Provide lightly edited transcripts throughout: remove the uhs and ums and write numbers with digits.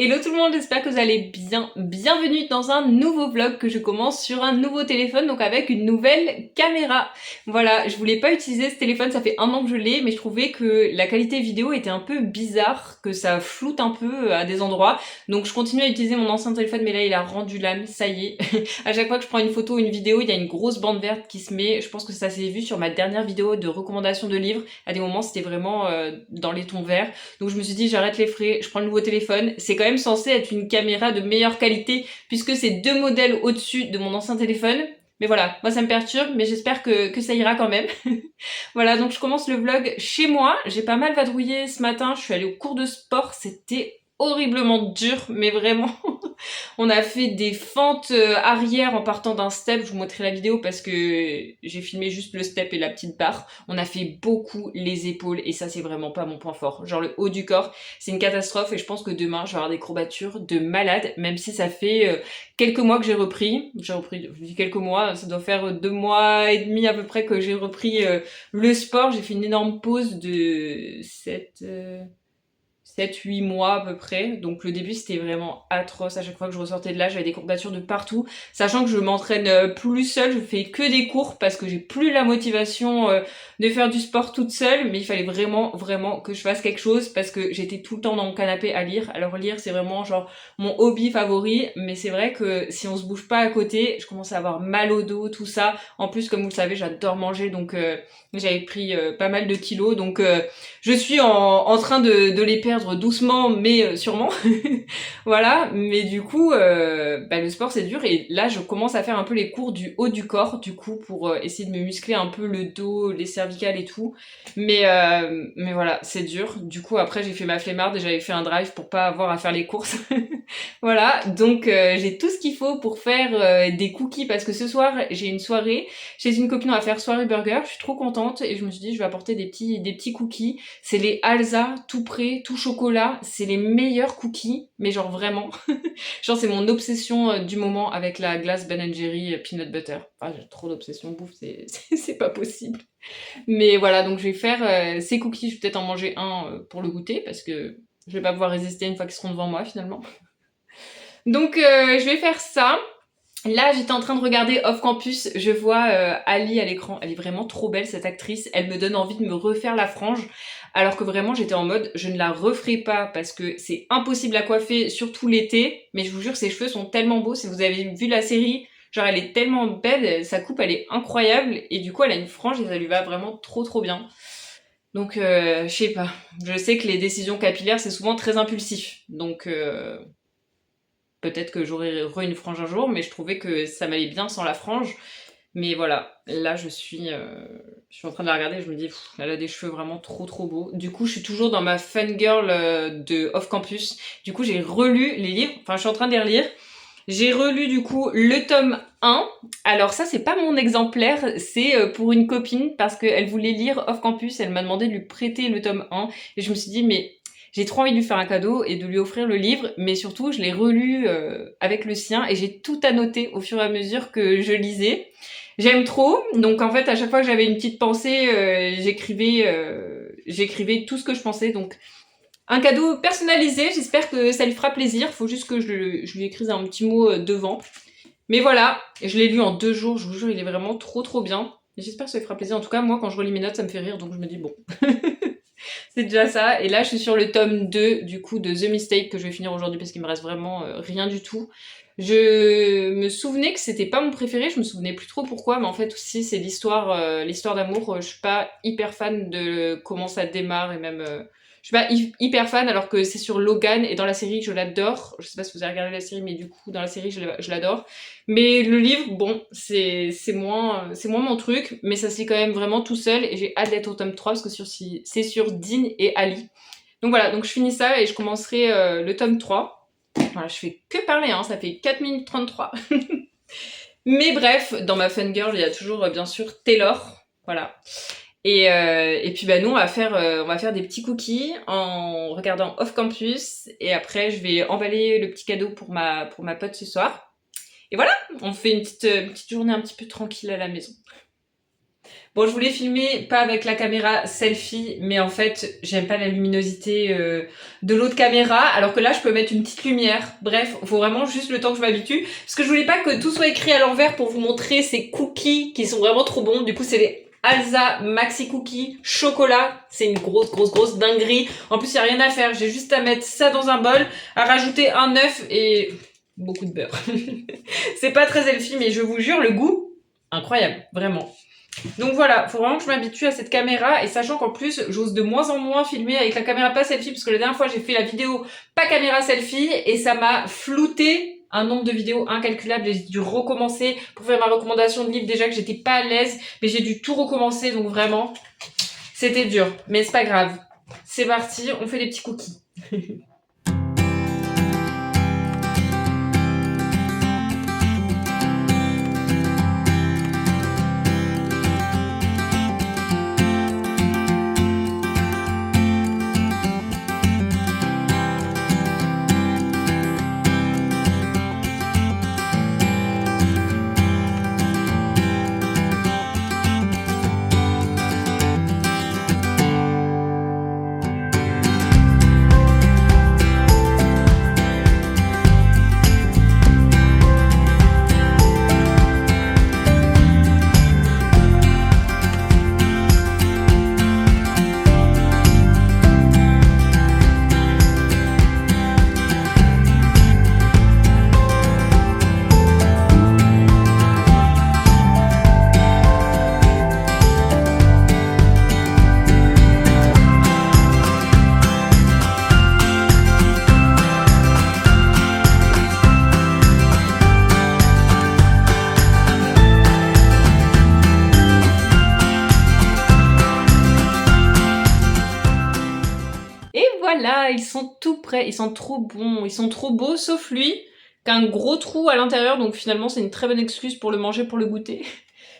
Hello tout le monde, j'espère que vous allez bien. Bienvenue dans un nouveau vlog que je commence sur un nouveau téléphone, donc avec une nouvelle caméra. Voilà, je voulais pas utiliser ce téléphone, ça fait un an que je l'ai, mais je trouvais que la qualité vidéo était un peu bizarre, que ça floute un peu à des endroits. Donc je continue à utiliser mon ancien téléphone, mais là il a rendu l'âme, ça y est. À chaque fois que je prends une photo ou une vidéo, il y a une grosse bande verte qui se met. Je pense que ça s'est vu sur ma dernière vidéo de recommandation de livres. À des moments, c'était vraiment dans les tons verts. Donc je me suis dit j'arrête les frais, je prends le nouveau téléphone. C'est quand même censé être une caméra de meilleure qualité puisque c'est deux modèles au-dessus de mon ancien téléphone. Mais voilà, moi ça me perturbe, mais j'espère que ça ira quand même. Voilà, donc je commence le vlog chez moi. J'ai pas mal vadrouillé ce matin, je suis allée au cours de sport, c'était horriblement dur, mais vraiment. On a fait des fentes arrière en partant d'un step, je vous montrerai la vidéo parce que j'ai filmé juste le step et la petite barre. On a fait beaucoup les épaules et ça c'est vraiment pas mon point fort. Genre le haut du corps, c'est une catastrophe et je pense que demain je vais avoir des courbatures de malade, même si ça fait quelques mois que j'ai repris. J'ai repris, je dis quelques mois, ça doit faire 2 mois et demi à peu près que j'ai repris le sport. J'ai fait une énorme pause de 7-8 mois à peu près. Donc le début c'était vraiment atroce. À chaque fois que je ressortais de là, j'avais des courbatures de partout. Sachant que je m'entraîne plus seule, je fais que des cours parce que j'ai plus la motivation de faire du sport toute seule. Mais il fallait vraiment que je fasse quelque chose parce que j'étais tout le temps dans mon canapé à lire. Alors lire c'est vraiment genre mon hobby favori. Mais c'est vrai que si on se bouge pas à côté, je commence à avoir mal au dos, tout ça. En plus comme vous le savez, j'adore manger donc j'avais pris pas mal de kilos. Donc je suis en train de les perdre doucement mais sûrement. Voilà, mais du coup le sport c'est dur et là je commence à faire un peu les cours du haut du corps du coup pour essayer de me muscler un peu le dos, les cervicales et tout. Mais voilà, c'est dur. Du coup après j'ai fait ma flemmarde et j'avais fait un drive pour pas avoir à faire les courses. Voilà, donc j'ai tout ce qu'il faut pour faire des cookies parce que ce soir j'ai une soirée chez une copine, on va faire soirée burger, je suis trop contente et je me suis dit je vais apporter des petits cookies. C'est les Alza tout prêt, tout chocolat, c'est les meilleurs cookies, mais genre vraiment. Genre c'est mon obsession du moment avec la glace Ben Jerry peanut butter. Enfin j'ai trop d'obsession bouffe, c'est pas possible. Mais voilà, donc je vais faire ces cookies, je vais peut-être en manger un pour le goûter parce que je vais pas pouvoir résister une fois qu'ils seront devant moi finalement. Donc je vais faire ça. Là, j'étais en train de regarder Off Campus, je vois Ali à l'écran, elle est vraiment trop belle cette actrice, elle me donne envie de me refaire la frange, alors que vraiment j'étais en mode je ne la referai pas parce que c'est impossible à coiffer, surtout l'été, mais je vous jure ses cheveux sont tellement beaux, si vous avez vu la série, genre elle est tellement belle, sa coupe elle est incroyable et du coup elle a une frange et ça lui va vraiment trop bien. Donc je sais pas, je sais que les décisions capillaires c'est souvent très impulsif, donc peut-être que j'aurai une frange un jour, mais je trouvais que ça m'allait bien sans la frange. Mais voilà, là je suis en train de la regarder et je me dis, elle a des cheveux vraiment trop beaux. Du coup, je suis toujours dans ma fangirl de Off Campus. Du coup, j'ai relu les livres, enfin, je suis en train de les relire. J'ai relu du coup le tome 1. Alors ça, c'est pas mon exemplaire, c'est pour une copine parce qu'elle voulait lire Off Campus. Elle m'a demandé de lui prêter le tome 1. Et je me suis dit, mais j'ai trop envie de lui faire un cadeau et de lui offrir le livre, mais surtout, je l'ai relu avec le sien et j'ai tout annoté au fur et à mesure que je lisais. J'aime trop, donc en fait, à chaque fois que j'avais une petite pensée, j'écrivais tout ce que je pensais. Donc, un cadeau personnalisé, j'espère que ça lui fera plaisir. Faut juste que je lui écrise un petit mot devant. Mais voilà, je l'ai lu en 2 jours, je vous jure, il est vraiment trop bien. Et j'espère que ça lui fera plaisir. En tout cas, moi, quand je relis mes notes, ça me fait rire, donc je me dis bon. C'est déjà ça. Et là, je suis sur le tome 2, du coup, de The Mistake, que je vais finir aujourd'hui parce qu'il me reste vraiment rien du tout. Je me souvenais que c'était pas mon préféré, je me souvenais plus trop pourquoi, mais en fait aussi c'est l'histoire d'amour. Je suis pas hyper fan de comment ça démarre et même je suis pas hyper fan alors que c'est sur Logan et dans la série je l'adore. Je sais pas si vous avez regardé la série, mais du coup dans la série je l'adore. Mais le livre, bon, c'est moins mon truc, mais ça se lit quand même vraiment tout seul et j'ai hâte d'être au tome 3 parce que c'est sur Dean et Ali. Donc voilà, donc je finis ça et je commencerai le tome 3. Voilà, je fais que parler, hein, ça fait 4 minutes 33. Mais bref, dans ma fangirl, il y a toujours bien sûr Taylor. Voilà. Et puis bah nous on va faire des petits cookies en regardant Off Campus et après je vais emballer le petit cadeau pour ma pote ce soir. Et voilà, on fait une petite journée un petit peu tranquille à la maison. Bon, je voulais filmer pas avec la caméra selfie, mais en fait, j'aime pas la luminosité de l'autre caméra, alors que là, je peux mettre une petite lumière. Bref, faut vraiment juste le temps que je m'habitue, parce que je voulais pas que tout soit écrit à l'envers pour vous montrer ces cookies qui sont vraiment trop bons. Du coup, c'est les Alza Maxi Cookies chocolat. C'est une grosse dinguerie. En plus, y a rien à faire. J'ai juste à mettre ça dans un bol, à rajouter un œuf et beaucoup de beurre. C'est pas très healthy, mais je vous jure, le goût, incroyable, vraiment. Donc voilà, faut vraiment que je m'habitue à cette caméra, et sachant qu'en plus j'ose de moins en moins filmer avec la caméra pas selfie, parce que la dernière fois j'ai fait la vidéo pas caméra selfie et ça m'a flouté un nombre de vidéos incalculable, et j'ai dû recommencer pour faire ma recommandation de livre, déjà que j'étais pas à l'aise, mais j'ai dû tout recommencer, donc vraiment c'était dur, mais c'est pas grave. C'est parti, on fait les petits cookies. Et voilà, ils sont tout prêts, ils sont trop bons, ils sont trop beaux, sauf lui, qu'un gros trou à l'intérieur, donc finalement c'est une très bonne excuse pour le manger, pour le goûter.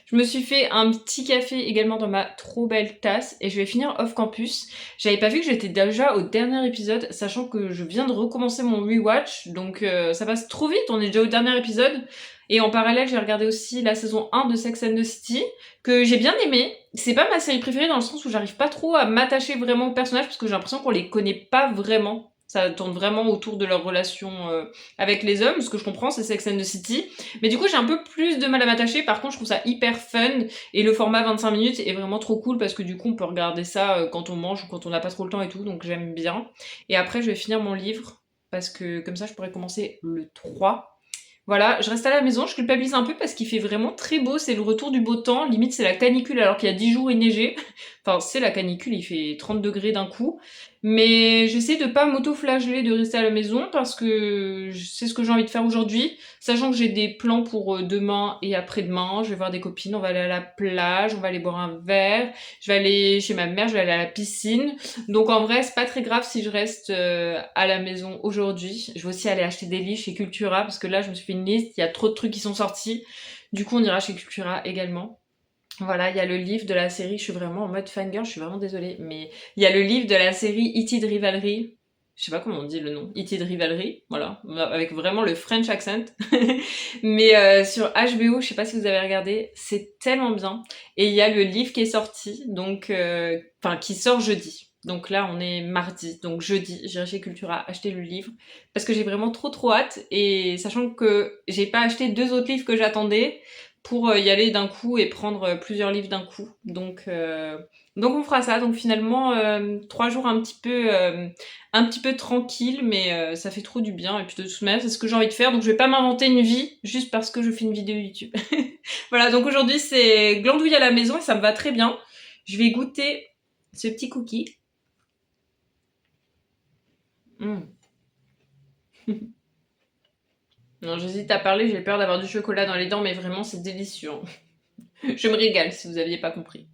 Je me suis fait un petit café également dans ma trop belle tasse, et je vais finir off campus. J'avais pas vu que j'étais déjà au dernier épisode, sachant que je viens de recommencer mon rewatch, donc ça passe trop vite, on est déjà au dernier épisode. Et en parallèle, j'ai regardé aussi la saison 1 de Sex and the City, que j'ai bien aimé. C'est pas ma série préférée dans le sens où j'arrive pas trop à m'attacher vraiment aux personnages, parce que j'ai l'impression qu'on les connaît pas vraiment. Ça tourne vraiment autour de leur relation avec les hommes. Ce que je comprends, c'est Sex and the City. Mais du coup, j'ai un peu plus de mal à m'attacher. Par contre, je trouve ça hyper fun. Et le format 25 minutes est vraiment trop cool, parce que du coup, on peut regarder ça quand on mange ou quand on n'a pas trop le temps et tout. Donc j'aime bien. Et après, je vais finir mon livre, parce que comme ça, je pourrais commencer le 3. Voilà, je reste à la maison, je culpabilise un peu parce qu'il fait vraiment très beau, c'est le retour du beau temps, limite c'est la canicule alors qu'il y a 10 jours il neigeait. Enfin, c'est la canicule, il fait 30 degrés d'un coup. Mais j'essaie de pas m'auto-flageller de rester à la maison parce que c'est ce que j'ai envie de faire aujourd'hui, sachant que j'ai des plans pour demain et après-demain. Je vais voir des copines, on va aller à la plage, on va aller boire un verre, je vais aller chez ma mère, je vais aller à la piscine. Donc en vrai, c'est pas très grave si je reste à la maison aujourd'hui. Je vais aussi aller acheter des livres chez Cultura parce que là, je me suis fait une liste, il y a trop de trucs qui sont sortis. Du coup, on ira chez Cultura également. Voilà, il y a le livre de la série, je suis vraiment en mode fangirl, je suis vraiment désolée, mais il y a le livre de la série E.T. de Rivalry, je sais pas comment on dit le nom, E.T. de Rivalry, voilà, avec vraiment le French accent, mais sur HBO, je sais pas si vous avez regardé, c'est tellement bien, et il y a le livre qui est sorti, donc, enfin, qui sort jeudi. Donc là, on est mardi, donc jeudi, j'irai chez Cultura acheter le livre, parce que j'ai vraiment trop hâte, et sachant que j'ai pas acheté 2 autres livres que j'attendais, pour y aller d'un coup et prendre plusieurs livres d'un coup. Donc on fera ça. Donc finalement 3 jours un petit peu tranquille, mais ça fait trop du bien. Et puis de toute manière, c'est ce que j'ai envie de faire. Donc je vais pas m'inventer une vie juste parce que je fais une vidéo YouTube. Voilà. Donc aujourd'hui c'est glandouille à la maison et ça me va très bien. Je vais goûter ce petit cookie. Mmh. Non, j'hésite à parler, j'ai peur d'avoir du chocolat dans les dents, mais vraiment c'est délicieux. Je me régale si vous aviez pas compris.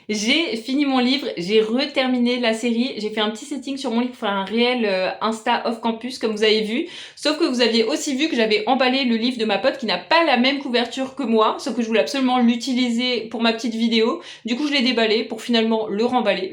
J'ai fini mon livre, j'ai reterminé la série, j'ai fait un petit setting sur mon livre pour faire un réel Insta off campus comme vous avez vu, sauf que vous aviez aussi vu que j'avais emballé le livre de ma pote qui n'a pas la même couverture que moi, sauf que je voulais absolument l'utiliser pour ma petite vidéo, du coup je l'ai déballé pour finalement le remballer.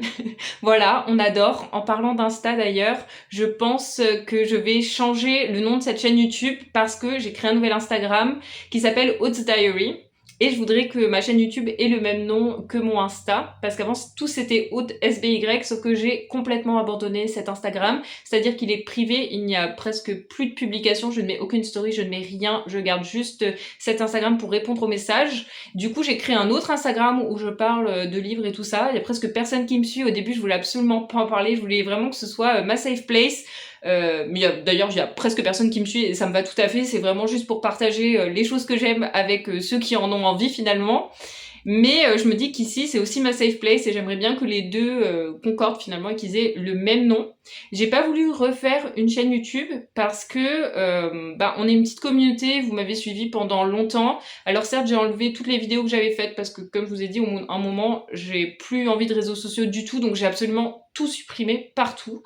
Voilà, on adore. En parlant d'Insta d'ailleurs, je pense que je vais changer le nom de cette chaîne YouTube parce que j'ai créé un nouvel Instagram qui s'appelle Hautes Diary. Et je voudrais que ma chaîne YouTube ait le même nom que mon Insta, parce qu'avant tout c'était Haute SBY, sauf que j'ai complètement abandonné cet Instagram, c'est-à-dire qu'il est privé, il n'y a presque plus de publications, je ne mets aucune story, je ne mets rien, je garde juste cet Instagram pour répondre aux messages. Du coup j'ai créé un autre Instagram où je parle de livres et tout ça, il y a presque personne qui me suit, au début je voulais absolument pas en parler, je voulais vraiment que ce soit ma safe place. Mais d'ailleurs il y a presque personne qui me suit et ça me va tout à fait, c'est vraiment juste pour partager les choses que j'aime avec ceux qui en ont envie finalement. Mais je me dis qu'ici c'est aussi ma safe place et j'aimerais bien que les deux concordent finalement et qu'ils aient le même nom. J'ai pas voulu refaire une chaîne YouTube parce que on est une petite communauté, vous m'avez suivi pendant longtemps. Alors certes j'ai enlevé toutes les vidéos que j'avais faites parce que comme je vous ai dit, à un moment j'ai plus envie de réseaux sociaux du tout, donc j'ai absolument tout supprimé partout.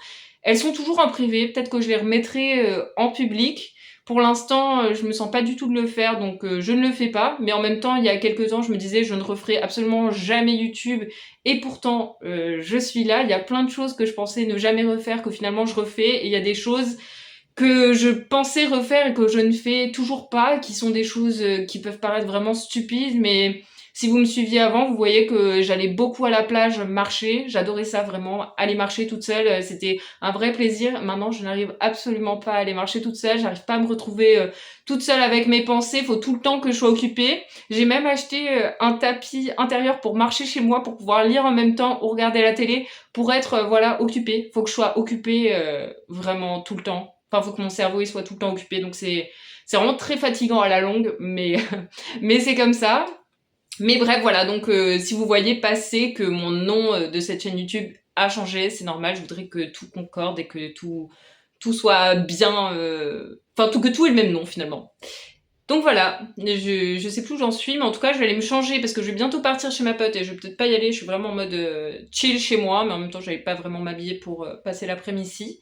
Elles sont toujours en privé, peut-être que je les remettrai en public. Pour l'instant, je me sens pas du tout de le faire, donc je ne le fais pas. Mais en même temps, il y a quelques temps, je me disais, je ne referai absolument jamais YouTube. Et pourtant, je suis là. Il y a plein de choses que je pensais ne jamais refaire, que finalement je refais. Et il y a des choses que je pensais refaire et que je ne fais toujours pas, qui sont des choses qui peuvent paraître vraiment stupides, mais si vous me suiviez avant, vous voyez que j'allais beaucoup à la plage marcher, j'adorais ça vraiment, aller marcher toute seule, c'était un vrai plaisir. Maintenant, je n'arrive absolument pas à aller marcher toute seule, j'arrive pas à me retrouver toute seule avec mes pensées, faut tout le temps que je sois occupée. J'ai même acheté un tapis intérieur pour marcher chez moi, pour pouvoir lire en même temps ou regarder la télé, pour être voilà occupée. Faut que je sois occupée vraiment tout le temps. Enfin, faut que mon cerveau il soit tout le temps occupé, donc c'est vraiment très fatigant à la longue, mais mais c'est comme ça. Mais bref, voilà, donc si vous voyez passer que mon nom de cette chaîne YouTube a changé, c'est normal, je voudrais que tout concorde et que tout soit bien... Enfin, que tout ait le même nom finalement. Donc voilà, je sais plus où j'en suis, mais en tout cas je vais aller me changer parce que je vais bientôt partir chez ma pote et je vais peut-être pas y aller, je suis vraiment en mode chill chez moi, mais en même temps j'allais pas vraiment m'habiller pour passer l'après-midi ici.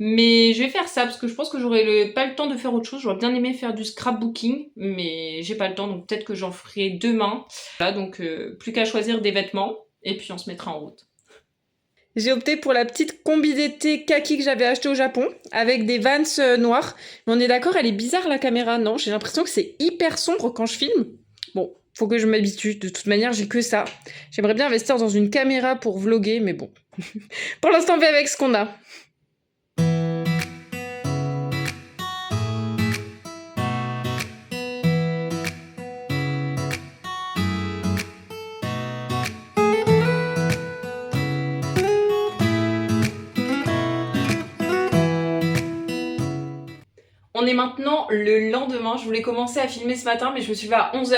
Mais je vais faire ça parce que je pense que j'aurai pas le temps de faire autre chose. J'aurais bien aimé faire du scrapbooking, mais j'ai pas le temps, donc peut-être que j'en ferai demain. Voilà, donc plus qu'à choisir des vêtements et puis on se mettra en route. J'ai opté pour la petite combi d'été kaki que j'avais acheté au Japon avec des Vans noirs. Mais on est d'accord, elle est bizarre la caméra, non? J'ai l'impression que c'est hyper sombre quand je filme. Bon, faut que je m'habitue. De toute manière, j'ai que ça. J'aimerais bien investir dans une caméra pour vlogger, mais bon. Pour l'instant, on fait avec ce qu'on a. On est maintenant le lendemain, je voulais commencer à filmer ce matin mais je me suis levée à 11h.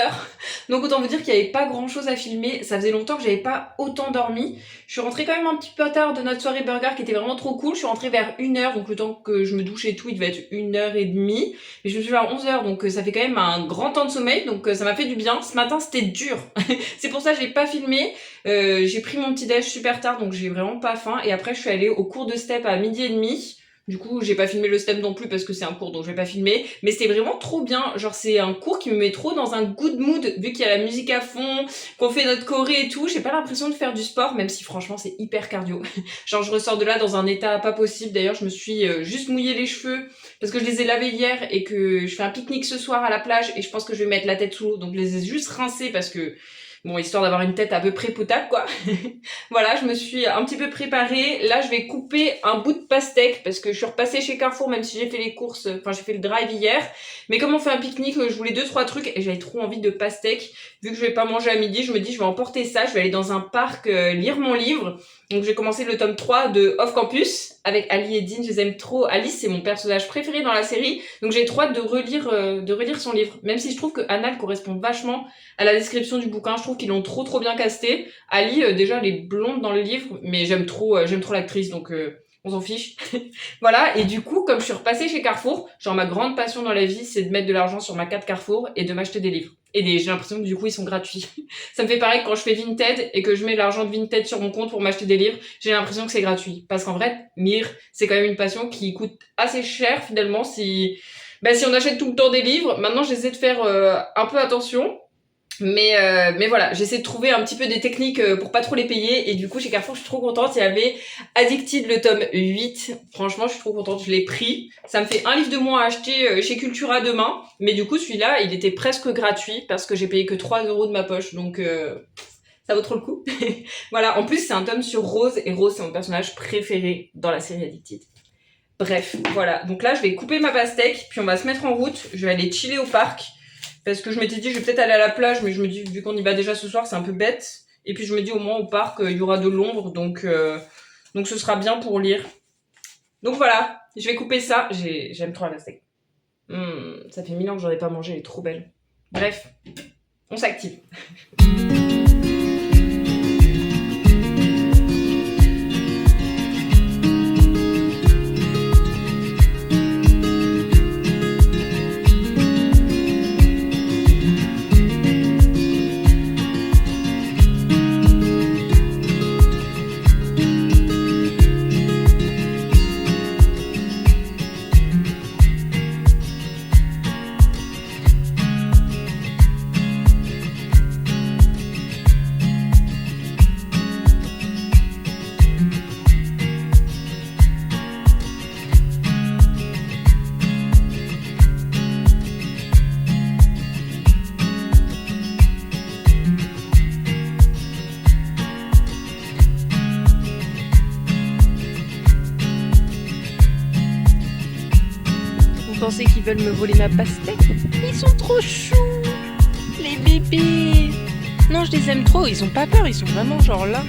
Donc autant vous dire qu'il n'y avait pas grand chose à filmer, ça faisait longtemps que j'avais pas autant dormi. Je suis rentrée quand même un petit peu tard de notre soirée burger qui était vraiment trop cool. Je suis rentrée vers 1h, donc le temps que je me douche et tout, il devait être 1h30. Mais je me suis levée à 11h, donc ça fait quand même un grand temps de sommeil, donc ça m'a fait du bien. Ce matin c'était dur, c'est pour ça que j'ai pas filmé. J'ai pris mon petit déj super tard, donc j'ai vraiment pas faim. Et après je suis allée au cours de step à 12h30. Du coup, j'ai pas filmé le step non plus parce que c'est un cours donc je vais pas filmer. Mais c'était vraiment trop bien. Genre, c'est un cours qui me met trop dans un good mood vu qu'il y a la musique à fond, qu'on fait notre choré et tout. J'ai pas l'impression de faire du sport, même si franchement c'est hyper cardio. Genre, je ressors de là dans un état pas possible. D'ailleurs, je me suis juste mouillé les cheveux parce que je les ai lavés hier et que je fais un pique-nique ce soir à la plage et je pense que je vais mettre la tête sous l'eau. Donc, je les ai juste rincés parce que... Bon, histoire d'avoir une tête à peu près potable, quoi. Voilà, je me suis un petit peu préparée. Là, je vais couper un bout de pastèque parce que je suis repassée chez Carrefour, même si j'ai fait les courses, enfin, j'ai fait le drive hier. Mais comme on fait un pique-nique, je voulais 2-3 trucs et j'avais trop envie de pastèque. Vu que je vais pas manger à midi, je me dis, je vais emporter ça. Je vais aller dans un parc lire mon livre. Donc, j'ai commencé le tome 3 de Off Campus avec Ali et Dean. Je les aime trop. Alice, c'est mon personnage préféré dans la série. Donc, j'ai trop hâte de relire son livre. Même si je trouve que Anna correspond vachement à la description du bouquin. Je trouve qu'ils l'ont trop bien casté. Ali, déjà, elle est blonde dans le livre, mais j'aime trop l'actrice, donc on s'en fiche. Voilà, et du coup, comme je suis repassée chez Carrefour, genre ma grande passion dans la vie, c'est de mettre de l'argent sur ma carte Carrefour et de m'acheter des livres. Et j'ai l'impression que du coup, ils sont gratuits. Ça me fait pareil quand je fais Vinted et que je mets l'argent de Vinted sur mon compte pour m'acheter des livres, j'ai l'impression que c'est gratuit. Parce qu'en vrai, lire, c'est quand même une passion qui coûte assez cher finalement si on achète tout le temps des livres. Maintenant, j'essaie de faire un peu attention. Mais voilà, j'essaie de trouver un petit peu des techniques pour pas trop les payer. Et du coup, chez Carrefour, je suis trop contente. Il y avait Addicted, le tome 8. Franchement, je suis trop contente. Je l'ai pris. Ça me fait un livre de moins à acheter chez Cultura demain. Mais du coup, celui-là, il était presque gratuit parce que j'ai payé que 3 € de ma poche. Donc, ça vaut trop le coup. Voilà. En plus, c'est un tome sur Rose. Et Rose, c'est mon personnage préféré dans la série Addicted. Bref, voilà. Donc là, je vais couper ma pastèque. Puis on va se mettre en route. Je vais aller chiller au parc. Parce que je m'étais dit, je vais peut-être aller à la plage, mais je me dis, vu qu'on y va déjà ce soir, c'est un peu bête. Et puis je me dis, au moins au parc, il y aura de l'ombre, donc ce sera bien pour lire. Donc voilà, je vais couper ça. J'aime trop la pastèque. Ça fait 1000 ans que j'en ai pas mangé, elle est trop belle. Bref, on s'active. Vous pensez qu'ils veulent me voler ma pastèque? Ils sont trop choux, les bébés. Non, je les aime trop, ils ont pas peur, ils sont vraiment genre là.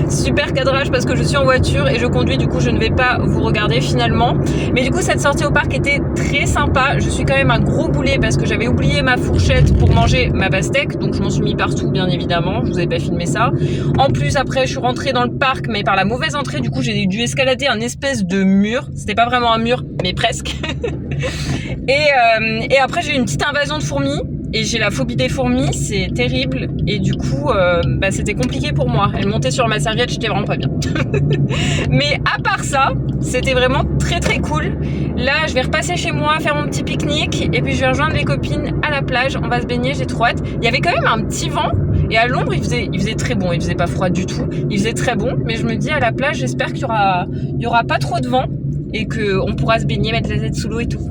Super cadrage parce que je suis en voiture et je conduis, du coup je ne vais pas vous regarder finalement. Mais du coup cette sortie au parc était très sympa. Je suis quand même un gros boulet parce que j'avais oublié ma fourchette pour manger ma pastèque, donc je m'en suis mis partout bien évidemment, je vous avais pas filmé ça. En plus après je suis rentrée dans le parc mais par la mauvaise entrée, du coup j'ai dû escalader un espèce de mur. C'était pas vraiment un mur mais presque. Et après j'ai eu une petite invasion de fourmis. Et j'ai la phobie des fourmis, c'est terrible. Et du coup, c'était compliqué pour moi. Elles montaient sur ma serviette, j'étais vraiment pas bien. Mais à part ça, c'était vraiment très très cool. Là, je vais repasser chez moi, faire mon petit pique-nique. Et puis je vais rejoindre les copines à la plage. On va se baigner, j'ai trop hâte. Il y avait quand même un petit vent. Et à l'ombre, il faisait très bon. Il faisait pas froid du tout. Il faisait très bon. Mais je me dis, à la plage, j'espère qu'il y aura pas trop de vent. Et qu'on pourra se baigner, mettre la tête sous l'eau et tout.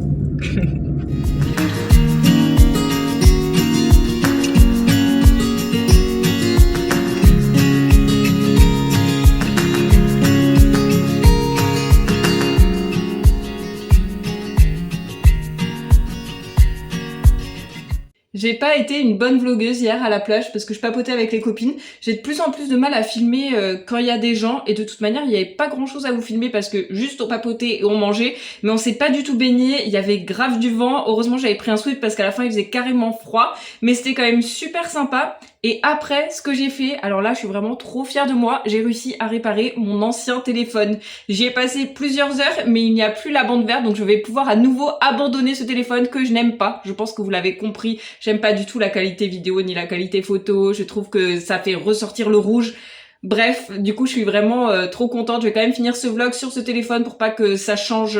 J'ai pas été une bonne vlogueuse hier à la plage parce que je papotais avec les copines. J'ai de plus en plus de mal à filmer quand il y a des gens et de toute manière il n'y avait pas grand chose à vous filmer parce que juste on papotait et on mangeait, mais on s'est pas du tout baigné, il y avait grave du vent. Heureusement j'avais pris un sweat parce qu'à la fin il faisait carrément froid, mais c'était quand même super sympa. Et après, ce que j'ai fait, alors là je suis vraiment trop fière de moi, j'ai réussi à réparer mon ancien téléphone. J'y ai passé plusieurs heures mais il n'y a plus la bande verte, donc je vais pouvoir à nouveau abandonner ce téléphone que je n'aime pas. Je pense que vous l'avez compris, j'aime pas du tout la qualité vidéo ni la qualité photo, je trouve que ça fait ressortir le rouge. Bref, du coup je suis vraiment trop contente, je vais quand même finir ce vlog sur ce téléphone pour pas que ça change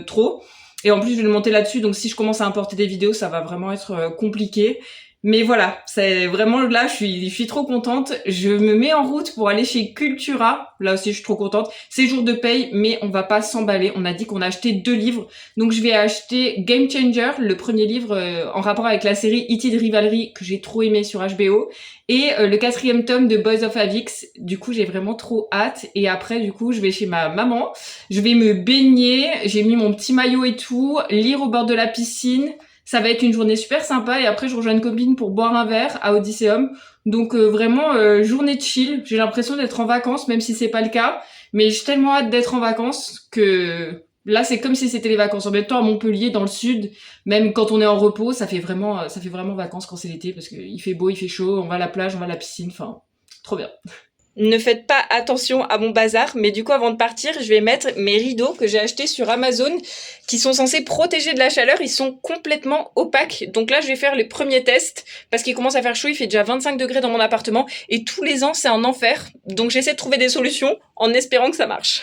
trop. Et en plus je vais le monter là-dessus, donc si je commence à importer des vidéos ça va vraiment être compliqué. Mais voilà, c'est vraiment là, je suis trop contente. Je me mets en route pour aller chez Cultura. Là aussi, je suis trop contente. C'est jour de paye, mais on va pas s'emballer. On a dit qu'on a acheté 2 livres. Donc, je vais acheter Game Changer, le premier livre en rapport avec la série E.T. de Rivalry que j'ai trop aimé sur HBO. Et le 4e tome de Boys of Avix. Du coup, j'ai vraiment trop hâte. Et après, du coup, je vais chez ma maman. Je vais me baigner. J'ai mis mon petit maillot et tout. Lire au bord de la piscine. Ça va être une journée super sympa et après je rejoins une copine pour boire un verre à Odysseum. Donc vraiment journée chill. J'ai l'impression d'être en vacances même si c'est pas le cas. Mais j'ai tellement hâte d'être en vacances que là, c'est comme si c'était les vacances. En même temps, à Montpellier, dans le sud, même quand on est en repos, ça fait vraiment vacances quand c'est l'été parce qu'il fait beau, il fait chaud, on va à la plage, on va à la piscine, enfin, trop bien. Ne faites pas attention à mon bazar, mais du coup, avant de partir, je vais mettre mes rideaux que j'ai achetés sur Amazon, qui sont censés protéger de la chaleur. Ils sont complètement opaques. Donc là, je vais faire les premiers tests, parce qu'il commence à faire chaud, il fait déjà 25 degrés dans mon appartement, et tous les ans, c'est un enfer. Donc j'essaie de trouver des solutions, en espérant que ça marche.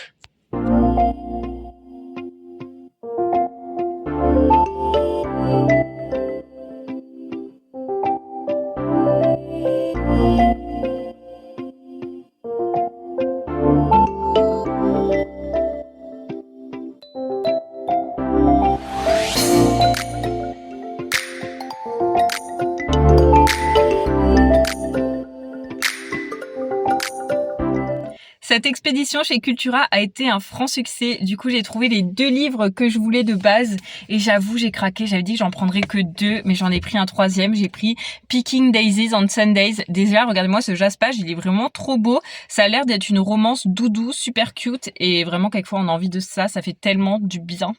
Cette expédition chez Cultura a été un franc succès. Du coup, j'ai trouvé les 2 livres que je voulais de base. Et j'avoue, j'ai craqué. J'avais dit que j'en prendrais que 2, mais j'en ai pris un 3e. J'ai pris Picking Daisies on Sundays. Déjà, regardez-moi ce jaspage. Il est vraiment trop beau. Ça a l'air d'être une romance doudou, super cute. Et vraiment, quelquefois, on a envie de ça. Ça fait tellement du bien.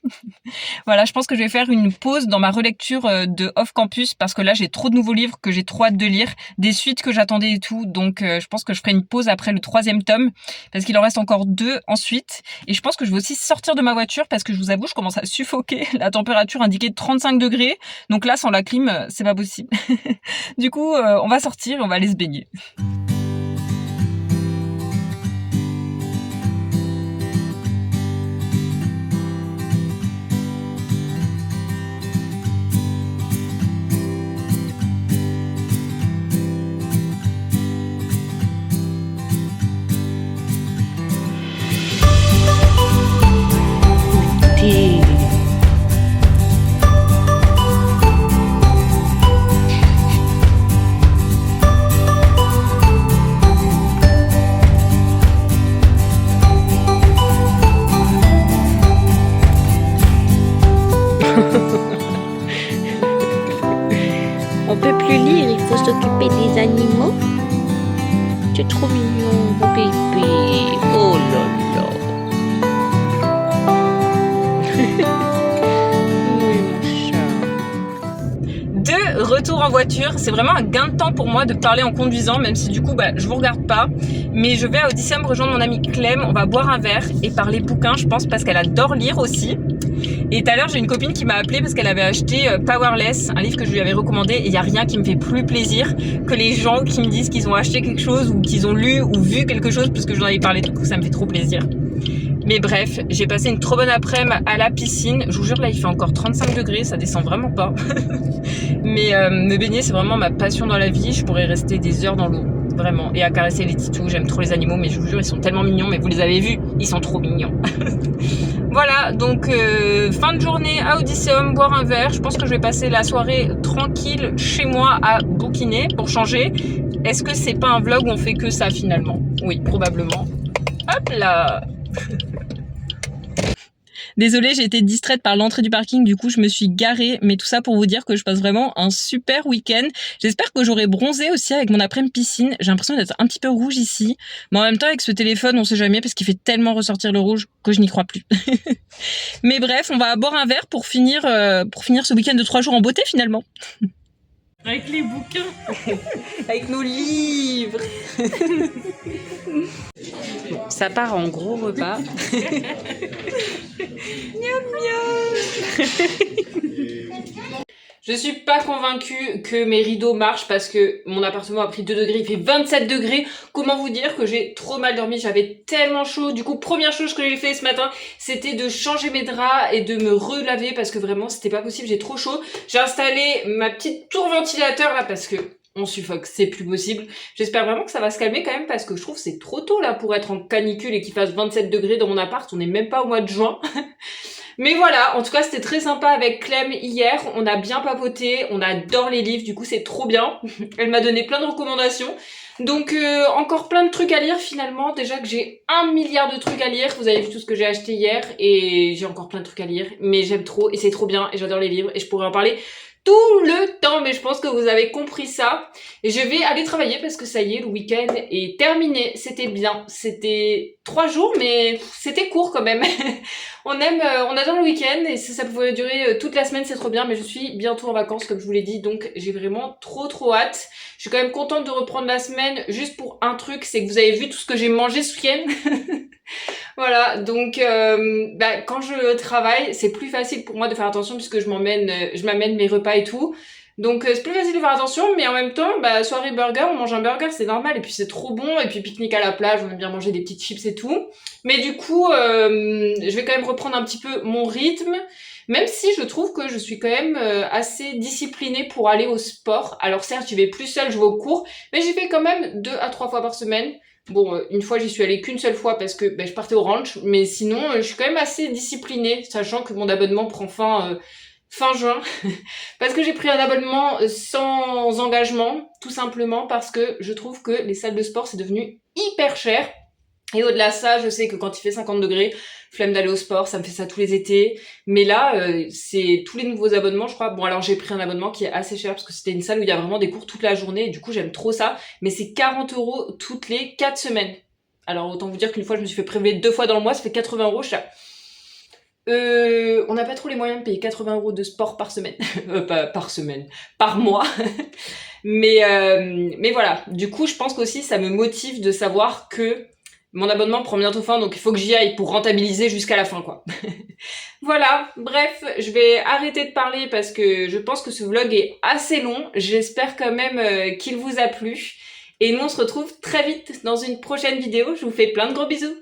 Voilà, je pense que je vais faire une pause dans ma relecture de Off Campus parce que là, j'ai trop de nouveaux livres que j'ai trop hâte de lire. Des suites que j'attendais et tout. Donc, je pense que je ferai une pause après le 3e tome. Parce qu'il en reste encore 2 ensuite. Et je pense que je vais aussi sortir de ma voiture parce que je vous avoue, je commence à suffoquer. La température indiquée 35 degrés. Donc là, sans la clim, c'est pas possible. Du coup, on va sortir et on va aller se baigner. On peut plus lire, il faut s'occuper des animaux. Tu es trop mignon, mon bébé. Oh là là. Oui, mon chat. De retour en voiture, c'est vraiment un gain de temps pour moi de parler en conduisant, même si du coup je vous regarde pas, mais je vais à Odyssée rejoindre mon amie Clem, on va boire un verre et parler bouquins, je pense, parce qu'elle adore lire aussi. Et tout à l'heure, j'ai une copine qui m'a appelé parce qu'elle avait acheté Powerless, un livre que je lui avais recommandé, et il n'y a rien qui me fait plus plaisir que les gens qui me disent qu'ils ont acheté quelque chose ou qu'ils ont lu ou vu quelque chose parce que je leur avais parlé, du coup ça me fait trop plaisir. Mais bref, j'ai passé une trop bonne après-midi à la piscine. Je vous jure, là, il fait encore 35 degrés, ça descend vraiment pas. Mais me baigner, c'est vraiment ma passion dans la vie. Je pourrais rester des heures dans l'eau, vraiment. Et à caresser les titous, j'aime trop les animaux, mais je vous jure, ils sont tellement mignons. Mais vous les avez vus, ils sont trop mignons. Voilà, donc fin de journée à Odysseum, boire un verre. Je pense que je vais passer la soirée tranquille chez moi à bouquiner pour changer. Est-ce que c'est pas un vlog où on fait que ça finalement? Oui, probablement. Hop là. Désolée, j'ai été distraite par l'entrée du parking, du coup je me suis garée, mais tout ça pour vous dire que je passe vraiment un super week-end. J'espère que j'aurai bronzé aussi avec mon après-midi piscine. J'ai l'impression d'être un petit peu rouge ici, mais en même temps avec ce téléphone on sait jamais parce qu'il fait tellement ressortir le rouge que je n'y crois plus. Mais bref, on va boire un verre pour finir ce week-end de 3 jours en beauté finalement. Avec les bouquins, avec nos livres. Bon, ça part en gros repas. Miam miam. Je suis pas convaincue que mes rideaux marchent parce que mon appartement a pris 2 degrés, il fait 27 degrés. Comment vous dire que j'ai trop mal dormi, j'avais tellement chaud. Du coup, première chose que j'ai fait ce matin, c'était de changer mes draps et de me relaver parce que vraiment, c'était pas possible, j'ai trop chaud. J'ai installé ma petite tour ventilateur là parce que on suffoque, c'est plus possible. J'espère vraiment que ça va se calmer quand même parce que je trouve que c'est trop tôt là pour être en canicule et qu'il fasse 27 degrés dans mon appart. On n'est même pas au mois de juin. Mais voilà, en tout cas c'était très sympa avec Clem hier, on a bien papoté, on adore les livres, du coup c'est trop bien. Elle m'a donné plein de recommandations. Donc encore plein de trucs à lire finalement, déjà que j'ai 1 milliard de trucs à lire, vous avez vu tout ce que j'ai acheté hier et j'ai encore plein de trucs à lire, mais j'aime trop et c'est trop bien et j'adore les livres et je pourrais en parler tout le temps, mais je pense que vous avez compris ça. Et je vais aller travailler parce que ça y est, le week-end est terminé, c'était bien, c'était 3 jours, mais c'était court quand même. On adore le week-end et ça pouvait durer toute la semaine, c'est trop bien, mais je suis bientôt en vacances comme je vous l'ai dit, donc j'ai vraiment trop hâte. Je suis quand même contente de reprendre la semaine, juste pour un truc, c'est que vous avez vu tout ce que j'ai mangé ce week-end. Voilà, donc quand je travaille, c'est plus facile pour moi de faire attention puisque je m'amène mes repas et tout. Donc c'est plus facile de faire attention, mais en même temps, soirée burger, on mange un burger, c'est normal, et puis c'est trop bon, et puis pique-nique à la plage, on aime bien manger des petites chips et tout. Mais du coup, je vais quand même reprendre un petit peu mon rythme, même si je trouve que je suis quand même assez disciplinée pour aller au sport. Alors certes, je vais plus seule, je vais au cours, mais j'y vais quand même 2 à 3 fois par semaine. Bon, une fois, j'y suis allée qu'une seule fois parce que je partais au ranch, mais sinon, je suis quand même assez disciplinée, sachant que mon abonnement prend fin juin, parce que j'ai pris un abonnement sans engagement, tout simplement parce que je trouve que les salles de sport, c'est devenu hyper cher. Et au-delà de ça, je sais que quand il fait 50 degrés, flemme d'aller au sport, ça me fait ça tous les étés. Mais là, c'est tous les nouveaux abonnements, je crois. Bon, alors j'ai pris un abonnement qui est assez cher parce que c'était une salle où il y a vraiment des cours toute la journée et du coup, j'aime trop ça. Mais c'est 40 € toutes les 4 semaines. Alors autant vous dire qu'une fois, je me suis fait prélever 2 fois dans le mois, ça fait 80 €. On n'a pas trop les moyens de payer 80 € de sport par semaine. Pas par semaine, par mois. mais voilà. Du coup, je pense qu'aussi, ça me motive de savoir que mon abonnement prend bientôt fin, donc il faut que j'y aille pour rentabiliser jusqu'à la fin, quoi. Voilà, bref, je vais arrêter de parler parce que je pense que ce vlog est assez long. J'espère quand même qu'il vous a plu. Et nous, on se retrouve très vite dans une prochaine vidéo. Je vous fais plein de gros bisous.